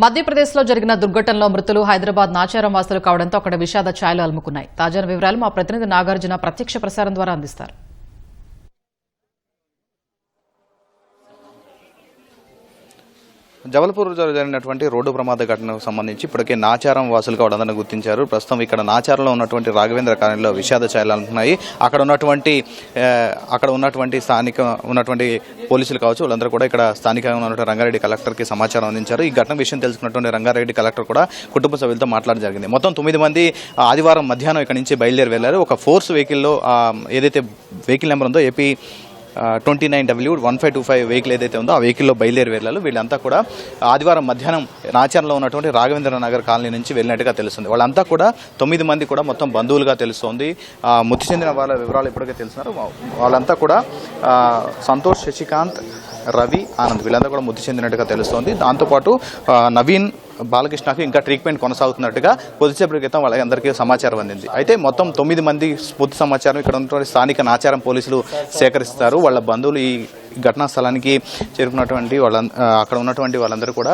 మధ్యప్రదేశ్లో జరిగిన దుర్ఘటనలో మృతులు హైదరాబాద్ నాచారం వాసులు కావడంతో అక్కడ విషాద ఛాయలు అలుముకున్నాయి. తాజా వివరాలు మా ప్రతినిధి నాగార్జున ప్రత్యక్ష ప్రసారం ద్వారా అందిస్తారు. జబల్పూర్ జరిగినటువంటి రోడ్డు ప్రమాద ఘటనకు సంబంధించి ఇప్పటికే నాచారం వాసులుగా వాళ్ళందరినీ గుర్తించారు. ప్రస్తుతం ఇక్కడ నాచారంలో ఉన్నటువంటి రాఘవేంద్ర కాలనీలో విషాద ఛాయలు అంటున్నాయి. అక్కడ ఉన్నటువంటి స్థానిక ఉన్నటువంటి పోలీసులు కావచ్చు, వాళ్ళందరూ కూడా ఇక్కడ స్థానికంగా ఉన్నటువంటి రంగారెడ్డి కలెక్టర్కి సమాచారం అందించారు. ఈ ఘటన విషయం తెలుసుకున్నటువంటి రంగారెడ్డి కలెక్టర్ కూడా కుటుంబ సభ్యులతో మాట్లాడడం జరిగింది. మొత్తం 9 మంది ఆదివారం మధ్యాహ్నం ఇక్కడ నుంచి బయలుదేరి వెళ్లారు. ఒక ఫోర్స్ వెహికల్లో ఏదైతే వెహికల్ నెంబర్ ఉందో ఏపీ 29W1525 వెహికల్ ఏదైతే ఉందో ఆ వెహికల్లో బయలుదేరి వెళ్ళాలి. వీళ్ళంతా కూడా ఆదివారం మధ్యాహ్నం నాచారంలో ఉన్నటువంటి రాఘవేంద్ర నగర్ కాలనీ నుంచి వెళ్ళినట్టుగా తెలుస్తుంది. వాళ్ళంతా కూడా 9 మంది కూడా మొత్తం బంధువులుగా తెలుస్తోంది. మృతి చెందిన వాళ్ళ వివరాలు ఇప్పటికే తెలుస్తున్నారు. వాళ్ళంతా కూడా సంతోష్, శశికాంత్, రవి, ఆనంద్ వీళ్ళంతా కూడా మృతి చెందినట్టుగా తెలుస్తోంది. దాంతోపాటు నవీన్, బాలకృష్ణకు ఇంకా ట్రీట్మెంట్ కొనసాగుతున్నట్టుగా కొద్దిసేపటి క్రితం వాళ్ళందరికీ సమాచారం అందింది. అయితే మొత్తం 9 మంది పూర్తి సమాచారం ఇక్కడ ఉన్నటువంటి స్థానిక నాచారం పోలీసులు సేకరిస్తారు. వాళ్ళ బంధువులు ఈ ఘటనా స్థలానికి చేరుకున్నటువంటి అక్కడ ఉన్నటువంటి వాళ్ళందరూ కూడా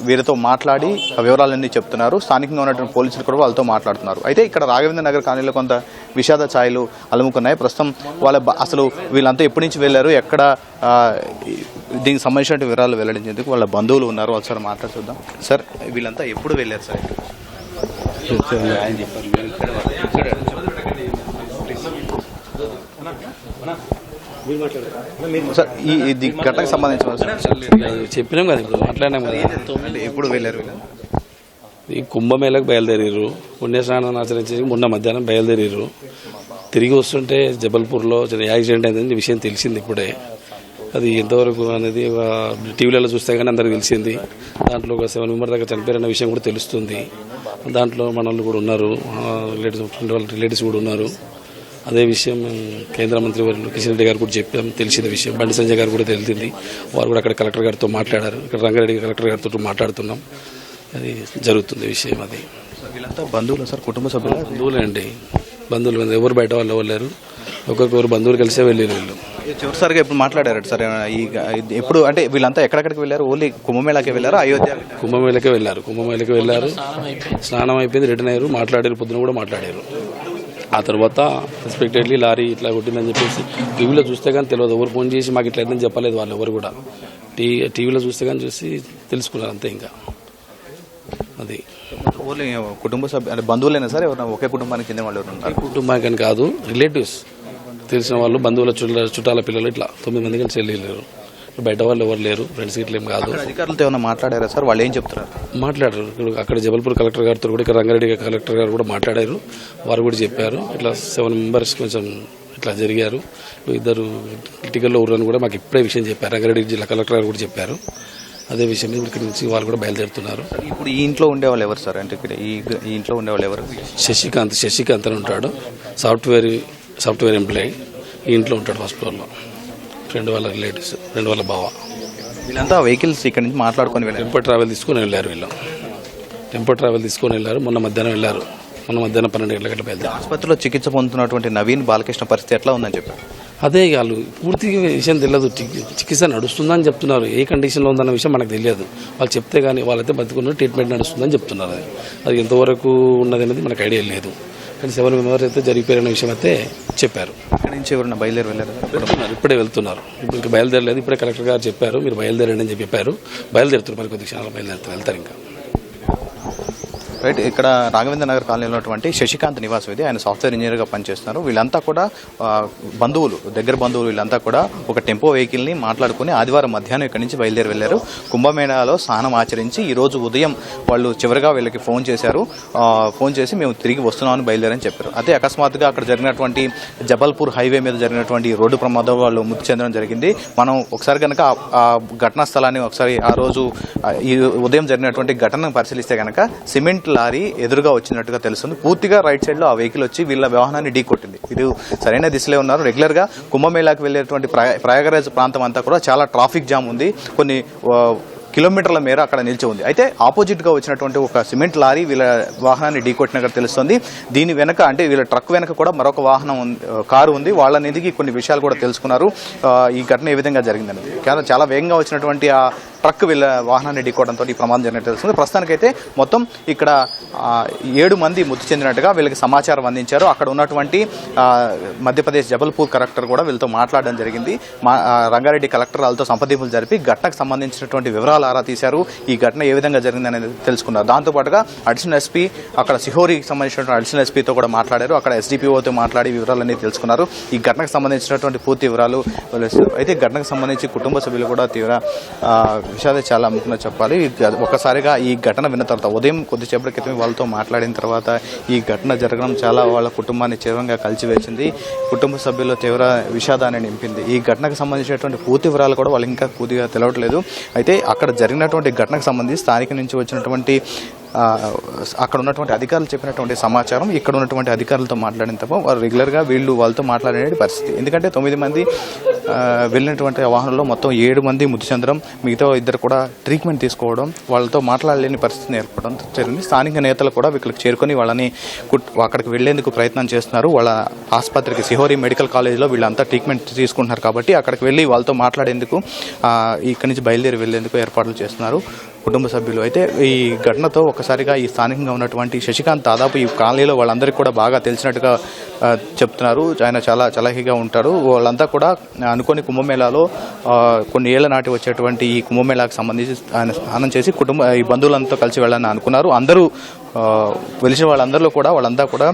వీరితో మాట్లాడి వివరాలన్నీ చెప్తున్నారు. స్థానికంగా ఉన్నటువంటి పోలీసులు కూడా వాళ్ళతో మాట్లాడుతున్నారు. అయితే ఇక్కడ రాఘవేంద్ర నగర్ కాలనీలో కొంత విషాద ఛాయలు అలుముకున్నాయి. ప్రస్తుతం అసలు వీళ్ళంతా ఎప్పటి నుంచి వెళ్ళారు, ఎక్కడ దీనికి సంబంధించిన వివరాలు వెల్లడించేందుకు వాళ్ళ బంధువులు ఉన్నారు. ఒకసారి మాట్లాడి చూద్దాం. సార్, వీళ్ళంతా ఎప్పుడు వెళ్ళారు సార్? సార్, ఈ ఘటనకు సంబంధించిన చెప్పినాం కదా, ఇప్పుడు మాట్లాడినాం కదా. ఎప్పుడు వెళ్ళారు? ఈ కుంభమేళకు బయలుదేరారు, పుణ్యస్నానాన్ని ఆచరించి మొన్న మధ్యాహ్నం బయలుదేరారు. తిరిగి వస్తుంటే జబల్పూర్లో యాక్సిడెంట్ అయిందని విషయం తెలిసింది ఇప్పుడే. అది ఎంతవరకు అనేది టీవీలలో చూస్తే కానీ అందరికి తెలిసింది. దాంట్లో ఒక 7 మెంబర్ దాకా చనిపోయారన్న విషయం కూడా తెలుస్తుంది. దాంట్లో మన వాళ్ళు కూడా ఉన్నారు, రిలేటివ్స్ కూడా ఉన్నారు. అదే విషయం కేంద్ర మంత్రి వారు కిషన్ రెడ్డి గారు కూడా చెప్పాం, తెలిసిన విషయం. బండి సంజయ్ గారు కూడా తెలిసింది. వారు కూడా అక్కడ కలెక్టర్ గారితో మాట్లాడారు. ఇక్కడ రంగారెడ్డి కలెక్టర్ గారితో మాట్లాడుతున్నాం. అది జరుగుతుంది విషయం. అది వీళ్ళంతా బంధువులు సార్, కుటుంబ సభ్యులు? బంధువులే అండి, బంధువులు. ఎవరు బయట వాళ్ళు వెళ్ళారు, ఒకరికొకరు బంధువులు కలిసే వెళ్ళారు. వీళ్ళు చివరిసారిగా ఎప్పుడు మాట్లాడారు సార్? ఎప్పుడు అంటే వీళ్ళంతా ఎక్కడెక్కడికి వెళ్ళారు? ఓన్లీ కుంభమేళాకి వెళ్ళారు, అయోధ్య? కుంభమేళకే వెళ్ళారు. స్నానం అయిపోయింది, రిటర్న్ అయ్యారు, మాట్లాడారు. పొద్దున కూడా మాట్లాడారు. ఆ తర్వాత ఎక్స్పెక్టెడ్లీ లారీ ఇట్లా కొట్టిందని చెప్పేసి టీవీలో చూస్తే కానీ తెలియదు. ఎవరు ఫోన్ చేసి మాకు ఇట్లా అయిందని చెప్పలేదు వాళ్ళు ఎవరు కూడా. టీవీలో చూస్తే కానీ చూసి తెలుసుకున్నారు అంతే. ఇంకా అది ఓన్లీ కుటుంబ సభ్యులు అంటే బంధువులైనా సార్? ఎవరైనా ఒకే కుటుంబానికి చెందిన వాళ్ళు ఉన్నారు? కుటుంబానికి అని కాదు, రిలేటివ్స్, తెలిసిన వాళ్ళు, బంధువుల చుట్టాల పిల్లలు, ఇట్లా 9 మంది కలిసి వెళ్ళలేరు. బయట వాళ్ళు ఎవరు లేరు, ఫ్రెండ్స్ ఇట్లా ఏం కాదు. అధికారులతో ఏమైనా మాట్లాడారా సార్? వాళ్ళు ఏం చెప్తున్నారు? మాట్లాడారు. అక్కడ జబల్పూర్ కలెక్టర్ గారితో కూడా, ఇక్కడ రంగారెడ్డి కలెక్టర్ గారు కూడా మాట్లాడారు. వారు కూడా చెప్పారు ఇట్లా 7 మెంబర్స్ కొంచెం ఇట్లా జరిగారు. 2 టికెట్లో ఊరని కూడా మాకు ఇప్పుడే విషయం చెప్పారు. రంగారెడ్డి జిల్లా కలెక్టర్ గారు కూడా చెప్పారు. అదే విషయం మీద ఇక్కడ నుంచి వాళ్ళు కూడా బయలుదేరుతున్నారు. ఇప్పుడు ఈ ఇంట్లో ఉండేవాళ్ళు ఎవరు సార్? అంటే ఇక్కడ ఈ ఇంట్లో ఉండేవాళ్ళు ఎవరు? శశికాంత్ అని ఉంటాడు, సాఫ్ట్వేర్ ఎంప్లాయీ. ఈ ఇంట్లో ఉంటాడు ఫస్ట్ ఫ్లోర్లో. 2 వాళ్ళ రిలేటివ్స్, 2 వాళ్ళ బావ. వీళ్ళంతా వెహికల్స్ ఇక్కడ నుంచి మాట్లాడుకొని వెళ్ళారు. టెంపో ట్రావెల్ తీసుకొని వెళ్ళారు. మొన్న మధ్యాహ్నం వెళ్ళారు. 12 గంటల బయలుదేరారు. ఆసుపత్రిలో చికిత్స పొందుతున్నటువంటి నవీన్, బాలకృష్ణ పరిస్థితి ఎట్లా ఉందని చెప్పారు. అదే వాళ్ళు పూర్తిగా విషయం తెలియదు. చికిత్స నడుస్తుందని చెప్తున్నారు. ఏ కండిషన్లో ఉందన్న విషయం మనకు తెలియదు. వాళ్ళు చెప్తే కానీ వాళ్ళైతే బతుకున్న ట్రీట్మెంట్ నడుస్తుందని చెప్తున్నారు. అది ఎంతవరకు ఉన్నది అనేది మనకు ఐడియా లేదు. కానీ 7 మెంబర్స్ అయితే జరిగిపోయిన విషయం అయితే చెప్పారు. ఇక్కడ నుంచి ఎవరైనా బయలుదేరి వెళ్ళారు? ఇప్పుడే వెళ్తున్నారు. ఇప్పుడు బయలుదేరలేదు. ఇప్పుడే కలెక్టర్ గారు చెప్పారు మీరు బయలుదేరండి అని చెప్పారు. బయలుదేరుతున్నారు. మరి కొద్ది క్షణాలు వెళ్తారు ఇంకా. రైట్. ఇక్కడ రాఘవేంద్ర నగర్ కాలనీలో ఉన్నటువంటి శశికాంత్ నివాసం ఇది. ఆయన సాఫ్ట్వేర్ ఇంజనీర్గా పనిచేస్తున్నారు. వీళ్ళంతా కూడా బంధువులు, దగ్గర బంధువులు. వీళ్ళంతా కూడా ఒక టెంపో వెహికల్ని మాట్లాడుకుని ఆదివారం మధ్యాహ్నం ఇక్కడి నుంచి బయలుదేరి వెళ్ళారు. కుంభమేళాలో స్నానం ఆచరించి ఈరోజు ఉదయం వాళ్ళు చివరిగా వీళ్ళకి ఫోన్ చేశారు. ఫోన్ చేసి మేము తిరిగి వస్తున్నామని బయలుదేరని చెప్పారు. అదే అకస్మాత్తుగా అక్కడ జరిగినటువంటి జబల్పూర్ హైవే మీద జరిగినటువంటి రోడ్డు ప్రమాదం వాళ్ళు మృతి చెందడం జరిగింది. మనం ఒకసారి కనుక ఆ ఘటనా స్థలాన్ని ఒకసారి ఆ రోజు ఈ ఉదయం జరిగినటువంటి ఘటనను పరిశీలిస్తే కనుక సిమెంట్ లారీ ఎదురుగా వచ్చినట్టుగా తెలుస్తుంది. పూర్తిగా రైట్ సైడ్ లో ఆ వెహికల్ వచ్చి వీళ్ళ వాహనాన్ని ఢీ కొట్టింది. వీరు సరైన దిశలో ఉన్నారు. రెగ్యులర్ గా కుంభమేళాకు వెళ్లేటువంటి ప్రయాగరాజ్ ప్రాంతం అంతా కూడా చాలా ట్రాఫిక్ జామ్ ఉంది. కొన్ని కిలోమీటర్ల మేర అక్కడ నిలిచి ఉంది. అయితే ఆపోజిట్ గా వచ్చినటువంటి ఒక సిమెంట్ లారీ వీళ్ళ వాహనాన్ని ఢీకొట్టినట్టు తెలుస్తుంది. దీని వెనక అంటే వీళ్ళ ట్రక్ వెనక కూడా మరొక వాహనం కారు ఉంది. వాళ్ళ నిధికి కొన్ని విషయాలు కూడా తెలుసుకున్నారు. ఈ ఘటన ఏ విధంగా జరిగిందనేది చాలా వేగంగా వచ్చినటువంటి ఆ ట్రక్ వాహనాన్ని ఢీకోవడంతో ఈ ప్రమాదం జరిగినట్టు తెలుస్తుంది. ప్రస్తుతానికైతే మొత్తం ఇక్కడ 7 మంది మృతి చెందినట్టుగా వీళ్ళకి సమాచారం అందించారు. అక్కడ ఉన్నటువంటి మధ్యప్రదేశ్ జబల్పూర్ కలెక్టర్ కూడా వీళ్ళతో మాట్లాడడం జరిగింది. రంగారెడ్డి కలెక్టర్ వాళ్ళతో సంప్రదింపులు జరిపి ఘటనకు సంబంధించినటువంటి వివరాలు ఆరా తీశారు. ఈ ఘటన ఏ విధంగా జరిగిందనేది తెలుసుకున్నారు. దాంతోపాటుగా అడిషనల్ ఎస్పీ అక్కడ సిహోరికి సంబంధించినటువంటి అడిషనల్ ఎస్పీతో కూడా మాట్లాడారు. అక్కడ ఎస్డిపిఓతో మాట్లాడి వివరాలన్నీ తెలుసుకున్నారు. ఈ ఘటనకు సంబంధించినటువంటి పూర్తి వివరాలు అయితే ఘటనకు సంబంధించి కుటుంబ సభ్యులు కూడా తీవ్ర విషాద చాలా అమ్ముకున్న చెప్పాలి. ఒక్కసారిగా ఈ ఘటన విన్న తర్వాత ఉదయం కొద్దిసేపటి క్రితం వాళ్ళతో మాట్లాడిన తర్వాత ఈ ఘటన జరగడం చాలా వాళ్ళ కుటుంబాన్ని తీవ్రంగా కలిచివేసింది. కుటుంబ సభ్యులు తీవ్ర విషాదాన్ని నింపింది. ఈ ఘటనకు సంబంధించినటువంటి పూర్తి వివరాలు కూడా వాళ్ళు ఇంకా పూర్తిగా తెలవట్లేదు. అయితే అక్కడ జరిగినటువంటి ఘటనకు సంబంధించి స్థానిక నుంచి వచ్చినటువంటి అక్కడ ఉన్నటువంటి అధికారులు చెప్పినటువంటి సమాచారం ఇక్కడ ఉన్నటువంటి అధికారులతో మాట్లాడిన తప్ప వారు రెగ్యులర్గా వాళ్ళతో మాట్లాడే పరిస్థితి. ఎందుకంటే 9 మంది వెళ్ళినటువంటి వాహనంలో మొత్తం 7 మంది మృతి చెందడం, మిగతా 2 కూడా ట్రీట్మెంట్ తీసుకోవడం, వాళ్ళతో మాట్లాడలేని పరిస్థితిని ఏర్పడడం జరిగింది. స్థానిక నేతలు కూడా వీళ్ళకి చేరుకొని వాళ్ళని అక్కడికి వెళ్లేందుకు ప్రయత్నం చేస్తున్నారు. వాళ్ళ ఆసుపత్రికి సిహోరి మెడికల్ కాలేజ్లో వీళ్ళంతా ట్రీట్మెంట్ తీసుకుంటున్నారు కాబట్టి అక్కడికి వెళ్ళి వాళ్ళతో మాట్లాడేందుకు ఇక్కడి నుంచి బయలుదేరి వెళ్లేందుకు ఏర్పాట్లు చేస్తున్నారు కుటుంబ సభ్యులు. అయితే ఈ ఘటనతో ఒక్కసారిగా ఈ స్థానికంగా ఉన్నటువంటి శశికాంత్ దాదాపు ఈ కాలనీలో వాళ్ళందరికీ కూడా బాగా తెలిసినట్టుగా చెప్తున్నారు. ఆయన చాలా చలాకీగా ఉంటారు. వాళ్ళంతా కూడా అనుకోని కుంభమేళాలో కొన్ని ఏళ్ల నాటి వచ్చేటువంటి ఈ కుంభమేళాకు సంబంధించి ఆయన స్నానం చేసి ఈ బంధువులంతా కలిసి వెళ్ళాలని అనుకున్నారు. అందరూ వెలిసిన వాళ్ళంతా కూడా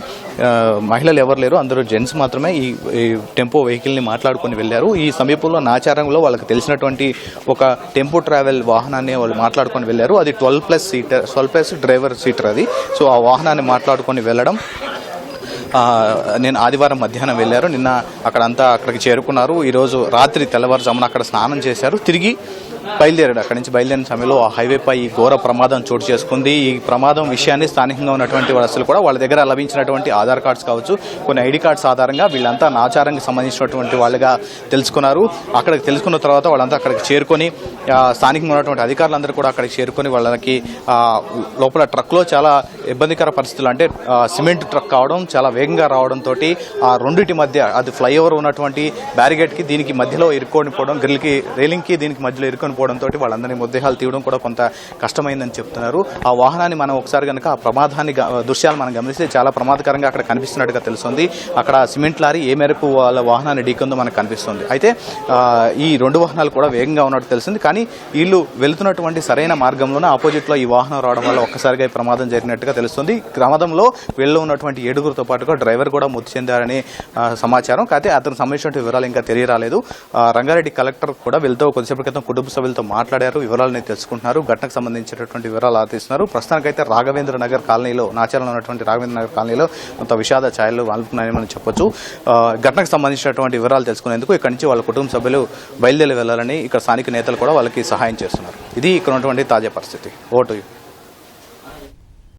మహిళలు ఎవరు లేరు, అందరూ జెంట్స్ మాత్రమే ఈ టెంపో వెహికల్ని మాట్లాడుకొని వెళ్ళారు. ఈ సమీపంలో నాచారంలో వాళ్ళకి తెలిసినటువంటి ఒక టెంపో ట్రావెల్ వాహనాన్ని వాళ్ళు మాట్లాడుకొని వెళ్ళారు. అది 12+ డ్రైవర్ సీటర్ అది. సో ఆ వాహనాన్ని మాట్లాడుకొని వెళ్ళడం నేను ఆదివారం మధ్యాహ్నం వెళ్ళారు. నిన్న అక్కడికి చేరుకున్నారు. ఈరోజు రాత్రి తెల్లవారుజామున అక్కడ స్నానం చేశారు. తిరిగి బయలుదేరాడు. అక్కడి నుంచి బయలుదేరిన సమయంలో ఆ హైవేపై ఈ ఘోర ప్రమాదం చోటు చేసుకుంది. ఈ ప్రమాదం విషయాన్ని స్థానికంగా ఉన్నటువంటి వారసులు కూడా వాళ్ళ దగ్గర లభించినటువంటి ఆధార్ కార్డ్స్ కావచ్చు, కొన్ని ఐడి కార్డ్స్ ఆధారంగా వీళ్ళంతా నాచారానికి సంబంధించినటువంటి వాళ్ళుగా తెలుసుకున్నారు. అక్కడికి తెలుసుకున్న తర్వాత వాళ్ళంతా అక్కడికి చేరుకొని స్థానికంగా ఉన్నటువంటి అధికారులందరూ కూడా అక్కడికి చేరుకొని వాళ్ళకి లోపల ట్రక్లో చాలా ఇబ్బందికర పరిస్థితులు, అంటే సిమెంట్ ట్రక్ కావడం, చాలా వేగంగా రావడంతో ఆ రెండింటి మధ్య అది ఫ్లైఓవర్ ఉన్నటువంటి బ్యారిగేడ్కి దీనికి మధ్యలో ఇరుక్కొని పోవడం, రైలింగ్కి దీనికి మధ్యలో ఇరుక్కొని పోవడంతో వాళ్ళందరినీ మృతదేహాలు తీయడం కూడా కొంత కష్టమైందని చెప్తున్నారు. ఆ వాహనాన్ని మనం ఒకసారి కనుక ఆ ప్రమాదాన్ని దృశ్యాలు మనం గమనిస్తే చాలా ప్రమాదకరంగా అక్కడ కనిపిస్తున్నట్టుగా తెలుస్తుంది. అక్కడ సిమెంట్ లారీ ఏ మేరకు వాళ్ళ వాహనాన్ని ఢీకొందో మనకు కనిపిస్తుంది. అయితే ఈ 2 వాహనాలు కూడా వేగంగా ఉన్నట్టు తెలిసింది. కానీ వీళ్ళు వెళుతున్నటువంటి సరైన మార్గంలోనే ఆపోజిట్లో ఈ వాహనం రావడం వల్ల ఒక్కసారిగా ఈ ప్రమాదం జరిగినట్టుగా తెలుస్తుంది. ప్రమాదంలో వీళ్ళు ఉన్నటువంటి 7గురితో పాటుగా డ్రైవర్ కూడా మృతి చెందారని సమాచారం. అయితే అతనికి సంబంధించిన వివరాలు ఇంకా తెలియరాలేదు. రంగారెడ్డి కలెక్టర్ కూడా వీళ్ళతో కొద్దిసేపటి క్రితం కుటుంబ సభ్యులతో మాట్లాడారు. వివరాలని తెలుసుకుంటున్నారు. ఘటనకు సంబంధించినటువంటి వివరాలు ఆలోచిస్తున్నారు. ప్రస్తుతానికైతే రాఘవేంద్ర నగర్ కాలనీలో, నాచారంలో ఉన్నటువంటి రాఘవేంద్ర నగర్ కాలనీలో కొంత విషాద ఛాయలు అలుపుకున్నాయని మనం చెప్పొచ్చు. ఘటనకు సంబంధించినటువంటి వివరాలు తెలుసుకునేందుకు ఇక్కడి నుంచి వాళ్ళ కుటుంబ సభ్యులు బయలుదేరి వెళ్లాలని ఇక్కడ స్థానిక నేతలు కూడా వాళ్ళకి సహాయం చేస్తున్నారు. ఇది ఇక్కడ ఉన్నటువంటి తాజా పరిస్థితి. ఓటు